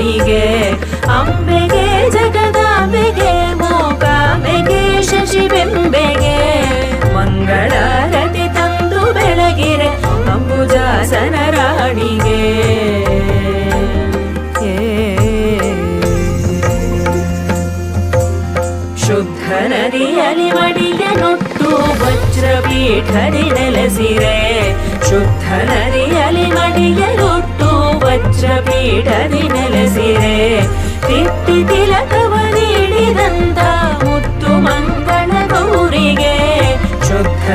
ರಾಣಿಗೆ ಅಂಬೆಗೆ ಜಗದಾಂಬೆಗೆ ಮೂಕಾಂಬೆಗೆ ಶಶಿಬಿಂಬೆಗೆ ಮಂಗಳಾರತಿ ತಂದು ಬೆಳಗಿರೆ ಅಂಬುಜಾಸನ ರಾಣಿಗೆ ಶುದ್ಧ ನದಿಯಲ್ಲಿ ಮಡಿಯನುಟ್ಟು ವಜ್ರಪೀಠದಿ ನೆಲೆಸಿರೆ ಶುದ್ಧ ನದಿಯಲ್ಲಿ ಮಡಿಯನುಟ್ಟು ವಜ್ರಪೀಠದಿ ನೆಲೆಸಿರೆ ತಿತ್ತಿ ತಿಲಕವ ನೀಡಿದಂತ ಮುತ್ತು ಮಂಗಳ ಗೌರಿಗೆ ಶುದ್ಧ